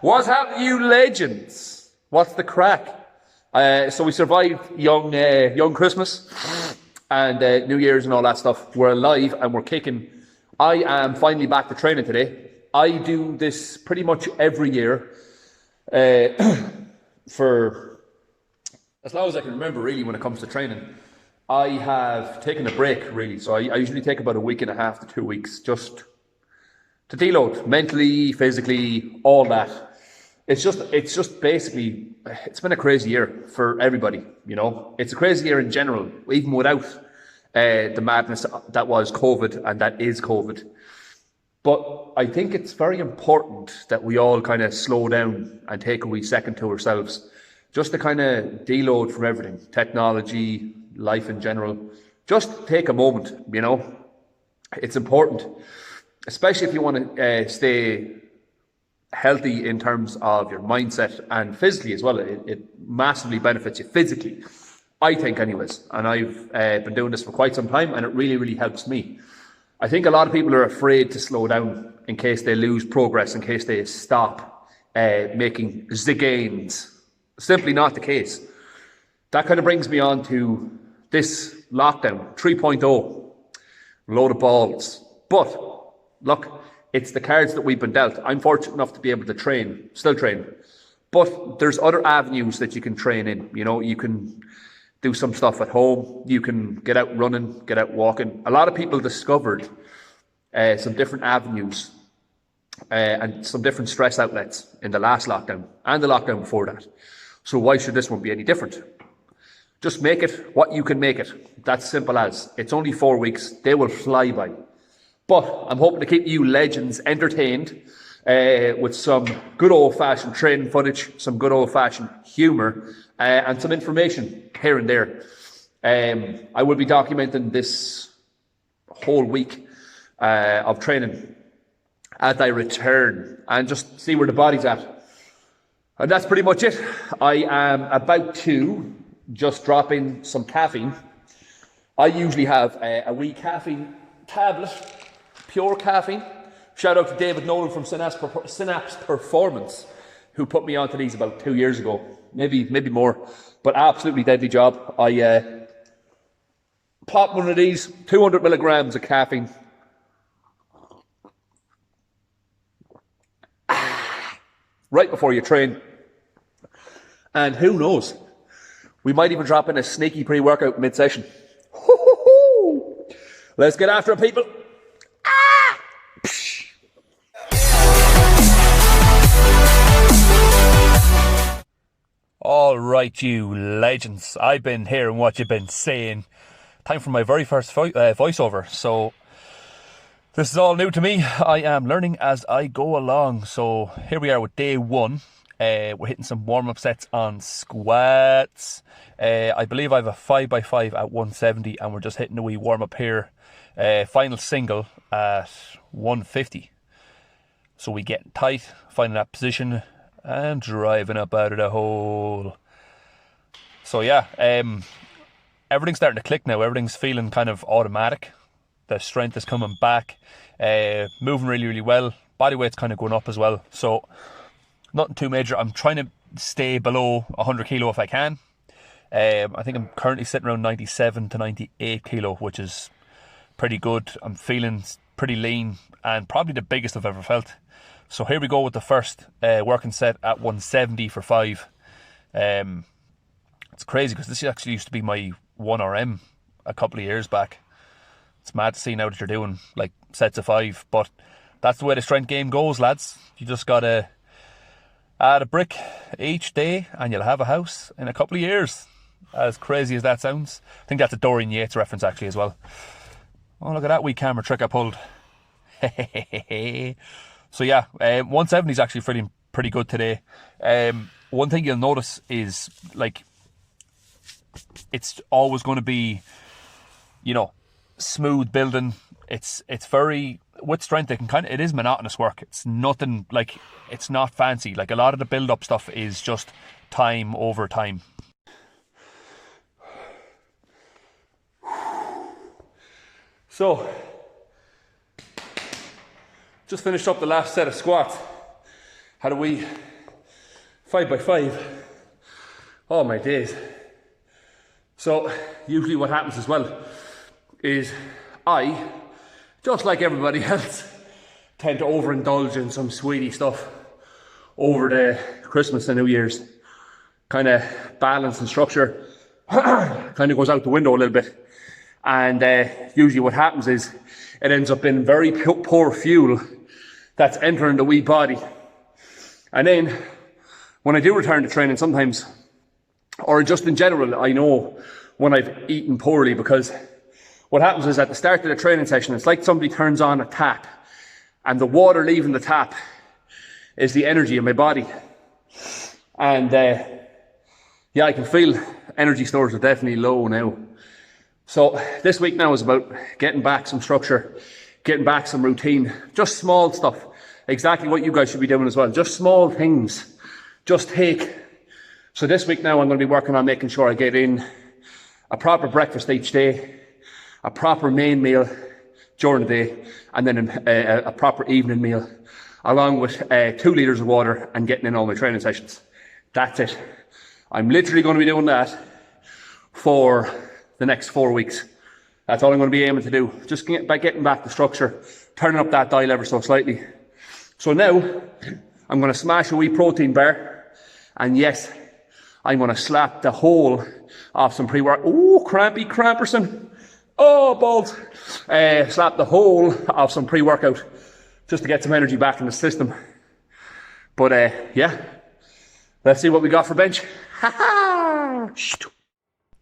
What's happening, you legends? What's the crack? So we survived young Christmas and New Year's and all that stuff. We're alive and we're kicking. I am finally back to training today. I do this pretty much every year for as long as I can remember, really, when it comes to training. I have taken a break, really. So I usually take about a week and a half to 2 weeks just to deload mentally, physically, all that. It's just basically, it's been a crazy year for everybody, you know. It's a crazy year in general, even without the madness that was COVID and that is COVID. But I think it's very important that we all kind of slow down and take a wee second to ourselves, just to kind of deload from everything, technology, life in general. Just take a moment, you know. It's important, especially if you want to stay healthy in terms of your mindset and physically as well. It massively benefits you physically, I think anyways. And I've been doing this for quite some time and it really, really helps me. I think a lot of people are afraid to slow down in case they lose progress, in case they stop making the gains. Simply not the case. That kind of brings me on to this lockdown 3.0. Load of balls. But look, it's the cards that we've been dealt. I'm fortunate enough to be able to still train. But there's other avenues that you can train in. You know, you can do some stuff at home. You can get out running, get out walking. A lot of people discovered some different avenues and some different stress outlets in the last lockdown and the lockdown before that. So why should this one be any different? Just make it what you can make it. That's simple as. It's only 4 weeks. They will fly by. But I'm hoping to keep you legends entertained with some good old-fashioned training footage, some good old-fashioned humour, and some information here and there. I will be documenting this whole week of training as I return and just see where the body's at. And that's pretty much it. I am about to just drop in some caffeine. I usually have a wee caffeine tablet, pure caffeine. Shout out to David Nolan from Synapse Performance, who put me onto these about 2 years ago, maybe more, but absolutely deadly job. I pop one of these, 200 milligrams of caffeine. Right before you train. And who knows, we might even drop in a sneaky pre-workout mid-session. Let's get after it, people. All right, you legends. I've been hearing what you've been saying. Time for my very first voiceover. So this is all new to me. I am learning as I go along. So here we are with day one. We're hitting some warm-up sets on squats. I believe I have a 5x5 at 170 and we're just hitting a wee warm-up here. Final single at 150. So we get tight, finding that position and driving up out of the hole. So yeah, everything's starting to click now. Everything's feeling kind of automatic. The strength is coming back, moving really, really well. Body weight's kind of going up as well. So nothing too major. I'm trying to stay below 100 kilo if I can. I think I'm currently sitting around 97 to 98 kilo, which is pretty good. I'm feeling pretty lean and probably the biggest I've ever felt. So here we go with the first working set at 170 for 5. It's crazy because this actually used to be my 1RM a couple of years back. It's mad to see now that you're doing like sets of 5, but that's the way the strength game goes, lads. You just gotta add a brick each day and you'll have a house in a couple of years. As crazy as that sounds. I think that's a Dorian Yates reference actually as well. Oh, look at that wee camera trick I pulled. So yeah, 170 is actually feeling pretty good today. One thing you'll notice is like it's always going to be, you know, smooth building. It's very, with strength it is monotonous work. It's nothing like, it's not fancy. Like a lot of the build up stuff is just time over time. So Just finished up the last set of squats. Had a wee 5x5. Oh my days. So usually what happens as well is I, just like everybody else, tend to overindulge in some sweetie stuff over the Christmas and New Year's. Kind of balance and structure kind of goes out the window a little bit. And usually what happens is it ends up in very poor fuel that's entering the wee body. And then when I do return to training sometimes, or just in general, I know when I've eaten poorly, because what happens is at the start of the training session, it's like somebody turns on a tap and the water leaving the tap is the energy in my body. And yeah, I can feel energy stores are definitely low now. So this week now is about getting back some structure, getting back some routine, just small stuff. Exactly what you guys should be doing as well. Just small things. Just take. So this week now I'm going to be working on making sure I get in a proper breakfast each day, a proper main meal during the day, and then a proper evening meal, along with 2 litres of water, and getting in all my training sessions. That's it. I'm literally going to be doing that for the next 4 weeks. That's all I'm going to be aiming to do. Just by getting back the structure, turning up that dial ever so slightly. So now, I'm going to smash a wee protein bar. And yes, I'm going to slap the whole of some pre-workout. Oh, crampy cramperson. Oh, balls. Slap the whole of some pre-workout just to get some energy back in the system. But yeah, let's see what we got for bench.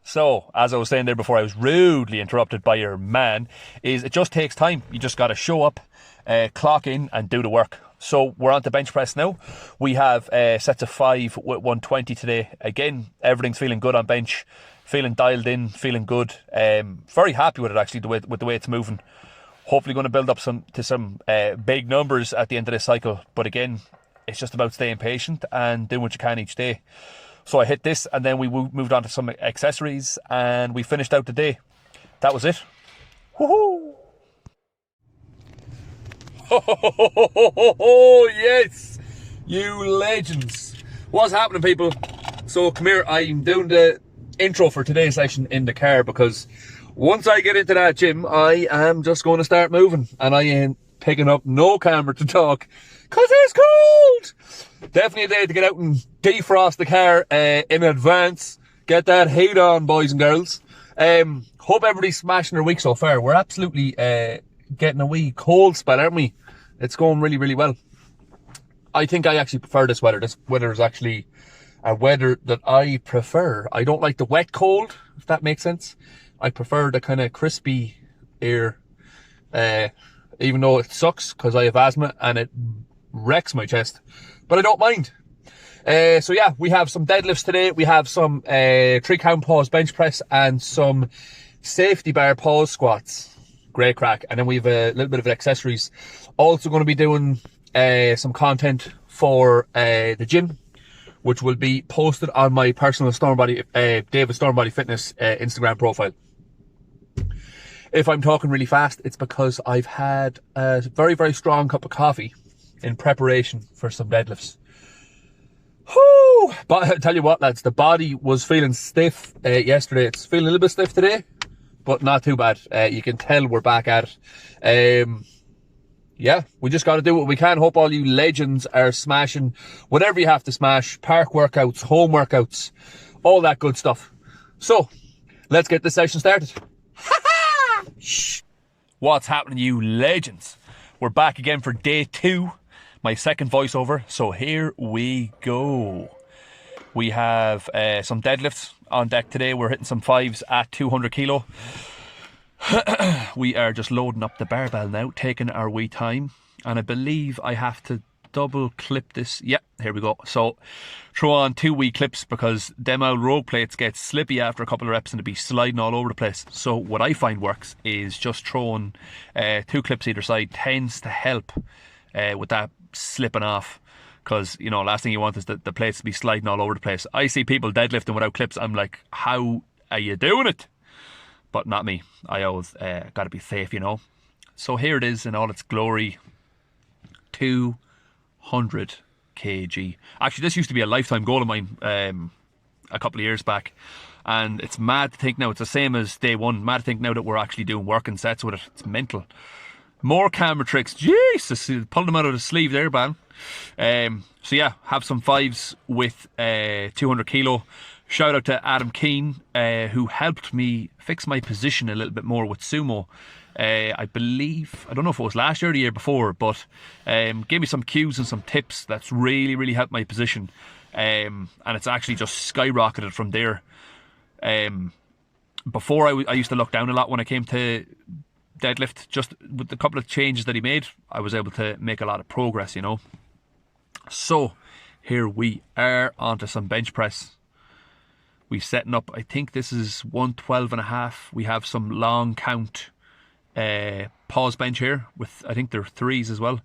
So, as I was saying there before I was rudely interrupted by your man, is it just takes time. You just got to show up, clock in and do the work. So we're on to bench press now. We have sets of 5 with 120 today. Again, everything's feeling good on bench, feeling dialed in, feeling good. Very happy with it actually, with the way it's moving. Hopefully going to build up some big numbers at the end of this cycle. But again, it's just about staying patient and doing what you can each day. So I hit this and then we moved on to some accessories and we finished out the day. That was it. Woohoo! Oh, yes! You legends. What's happening, people? So come here, I'm doing the intro for today's session in the car because once I get into that gym, I am just going to start moving and I ain't picking up no camera to talk because it's cold. Definitely a day to get out and defrost the car in advance. Get that heat on, boys and girls. Hope everybody's smashing their week so far. We're absolutely getting a wee cold spell, aren't we? It's going really, really well. I think I actually prefer this weather. This weather is actually a weather that I prefer. I don't like the wet cold, if that makes sense. I prefer the kind of crispy air, even though it sucks because I have asthma and it wrecks my chest. But I don't mind. So yeah, we have some deadlifts today. We have some 3-count pause bench press and some safety bar pause squats. Great crack. And then we have a little bit of accessories. Also going to be doing some content for the gym, which will be posted on my personal Stormbody, David Stormbody Fitness Instagram profile. If I'm talking really fast, it's because I've had a very, very strong cup of coffee in preparation for some deadlifts. Whew! But I tell you what, lads, the body was feeling stiff yesterday. It's feeling a little bit stiff today, but not too bad. You can tell we're back at it. Yeah, we just got to do what we can. Hope all you legends are smashing whatever you have to smash. Park workouts, home workouts, all that good stuff. So, let's get the session started. What's happening, you legends? We're back again for day 2. My second voiceover. So here we go. We have some deadlifts on deck today. We're hitting some 5s at 200 kilo. We are just loading up the barbell now, taking our wee time. And I believe I have to double clip this. Yeah, here we go. So throw on 2 wee clips because them old rogue plates get slippy after a couple of reps and to be sliding all over the place. So what I find works is just throwing 2 clips either side tends to help with that slipping off. Because, you know, last thing you want is the plates to be sliding all over the place. I see people deadlifting without clips. I'm like, how are you doing it? But not me. I always got to be safe, you know. So here it is in all its glory. 200 kg. Actually, this used to be a lifetime goal of mine a couple of years back. And it's mad to think now, it's the same as day one. Mad to think now that we're actually doing working sets with it. It's mental. More camera tricks. Jesus, pulling them out of the sleeve there, man. So yeah, have some fives with 200 kilo. Shout out to Adam Keane, who helped me fix my position a little bit more with sumo. I believe, I don't know if it was last year or the year before, but gave me some cues and some tips that's really, really helped my position. And it's actually just skyrocketed from there. Before I used to look down a lot when I came to deadlift. Just with a couple of changes that he made, I was able to make a lot of progress, you know. So here we are onto some bench press. We're setting up, I think this is 112.5. We have some long count pause bench here with, I think they're 3s as well.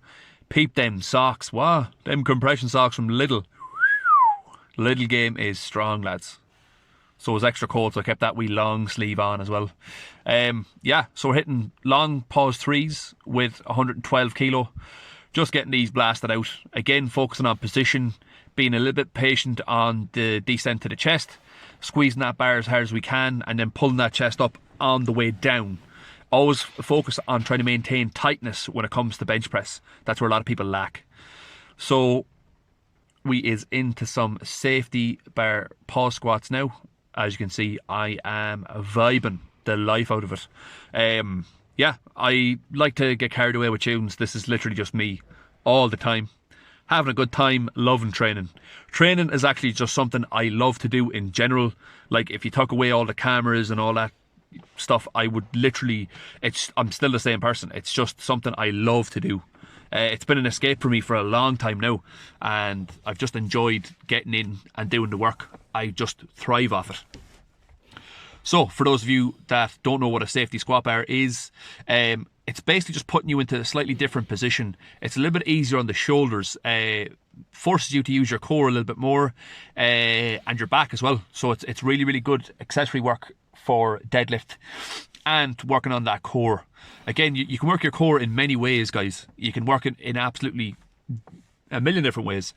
Peep them socks. Wow, them compression socks from Lidl. Lidl game is strong, lads. So it was extra cold, so I kept that wee long sleeve on as well. Yeah, so we're hitting long pause 3s with 112 kilo. Just getting these blasted out. Again, focusing on position, being a little bit patient on the descent to the chest, squeezing that bar as hard as we can, and then pulling that chest up on the way down. Always focus on trying to maintain tightness when it comes to bench press. That's where a lot of people lack. So we is into some safety bar pause squats now. As you can see, I am vibing the life out of it. Yeah, I like to get carried away with tunes. This is literally just me all the time. Having a good time, loving training. Training is actually just something I love to do in general. Like if you took away all the cameras and all that stuff, I would literally, I'm still the same person. It's just something I love to do. It's been an escape for me for a long time now, and I've just enjoyed getting in and doing the work. I just thrive off it. So for those of you that don't know what a safety squat bar is, it's basically just putting you into a slightly different position. It's a little bit easier on the shoulders, forces you to use your core a little bit more, and your back as well. So it's really, really good accessory work for deadlift and working on that core. Again, you can work your core in many ways, guys. You can work it in absolutely a million different ways.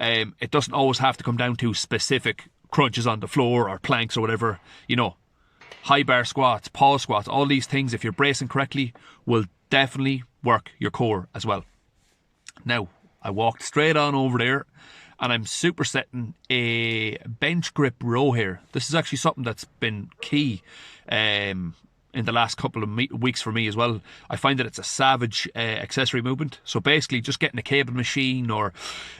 It doesn't always have to come down to specific crunches on the floor or planks or whatever. You know, high bar squats, pause squats, all these things, if you're bracing correctly, will definitely work your core as well. Now, I walked straight on over there and I'm supersetting a bench grip row here. This is actually something that's been key in the last couple of weeks for me as well. I find that it's a savage accessory movement. So basically just getting a cable machine or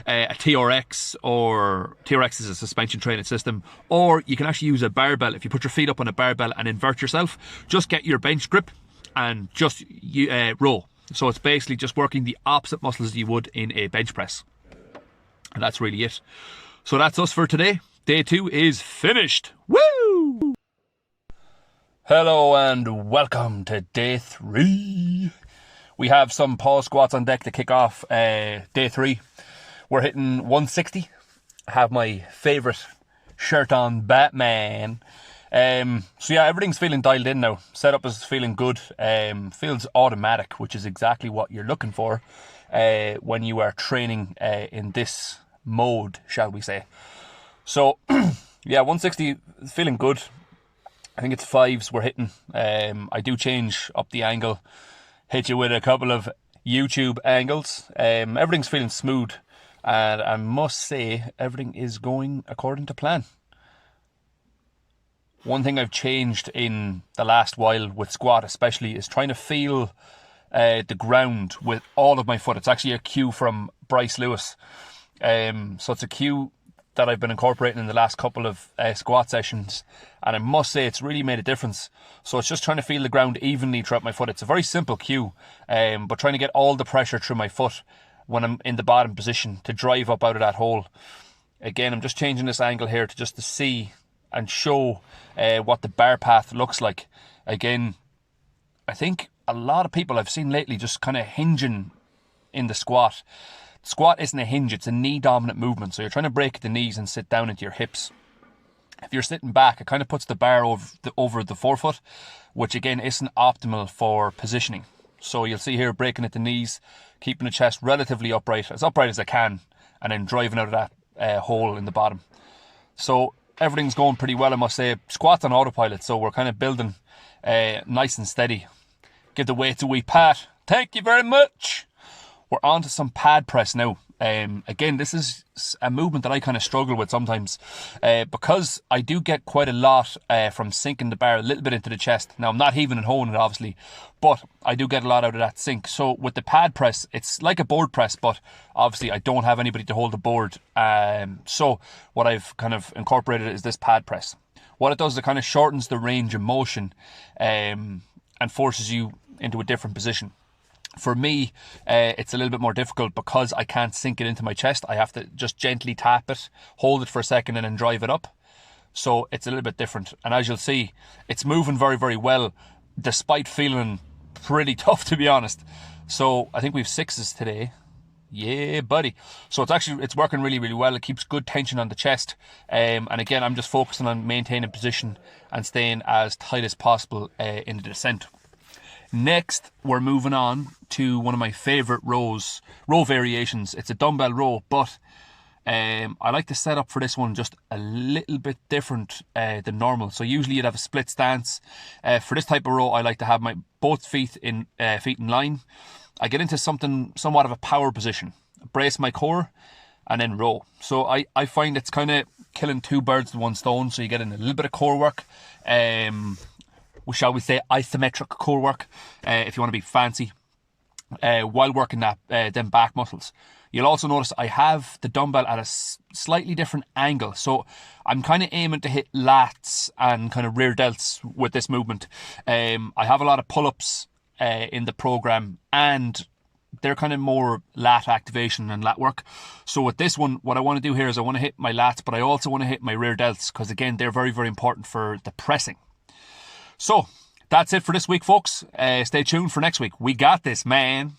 a TRX, or TRX is a suspension training system, or you can actually use a barbell. If you put your feet up on a barbell and invert yourself, just get your bench grip and just row. So it's basically just working the opposite muscles you would in a bench press. And that's really it. So that's us for today. Day 2 is finished. Woo! Hello and welcome to day 3. We have some pause squats on deck to kick off day 3. We're hitting 160. I have my favourite shirt on, Batman. So yeah, everything's feeling dialed in now. Setup is feeling good. Feels automatic, which is exactly what you're looking for when you are training in this mode, shall we say. So yeah, 160 feeling good. I think it's 5s we're hitting. I do change up the angle, hit you with a couple of YouTube angles. Everything's feeling smooth, and I must say everything is going according to plan. One thing I've changed in the last while with squat especially is trying to feel the ground with all of my foot. It's actually a cue from Bryce Lewis. So it's a cue that I've been incorporating in the last couple of squat sessions, and I must say it's really made a difference. So it's just trying to feel the ground evenly throughout my foot. It's a very simple cue, but trying to get all the pressure through my foot when I'm in the bottom position to drive up out of that hole. Again, I'm just changing this angle here to see and show what the bar path looks like. Again, I think a lot of people I've seen lately just kind of hinging in the squat. Squat isn't a hinge, it's a knee dominant movement. So you're trying to break the knees and sit down into your hips. If you're sitting back, it kind of puts the bar over the forefoot, which again isn't optimal for positioning. So you'll see here breaking at the knees, keeping the chest relatively upright as I can, and then driving out of that hole in the bottom. So everything's going pretty well, I must say. Squats on autopilot, so we're kind of building nice and steady. Give the weights a wee pat. Thank you very much. We're on to some pad press now. Again, this is a movement that I kind of struggle with sometimes because I do get quite a lot from sinking the bar a little bit into the chest. Now, I'm not heaving and holding it, obviously, but I do get a lot out of that sink. So with the pad press, it's like a board press, but obviously I don't have anybody to hold the board. So what I've kind of incorporated is this pad press. What it does is it kind of shortens the range of motion and forces you into a different position. For me, it's a little bit more difficult because I can't sink it into my chest. I have to just gently tap it, hold it for a second, and then drive it up. So it's a little bit different. And as you'll see, it's moving very, very well, despite feeling pretty tough, to be honest. So I think we've 6s today. Yeah, buddy. So it's working really, really well. It keeps good tension on the chest. And again, I'm just focusing on maintaining position and staying as tight as possible in the descent. Next, we're moving on to one of my favourite row variations. It's a dumbbell row, but I like the setup for this one just a little bit different than normal. So usually you'd have a split stance. For this type of row, I like to have my both feet in line. I get into somewhat of a power position, brace my core, and then row. So I find it's kind of killing two birds with one stone. So you get in a little bit of core work, shall we say isometric core work, if you want to be fancy, while working them back muscles. You'll also notice I have the dumbbell at a slightly different angle. So I'm kind of aiming to hit lats and kind of rear delts with this movement. I have a lot of pull-ups in the program, and they're kind of more lat activation and lat work. So with this one, what I want to do here is I want to hit my lats, but I also want to hit my rear delts, because again, they're very, very important for the pressing. So that's it for this week, folks. Stay tuned for next week. We got this, man.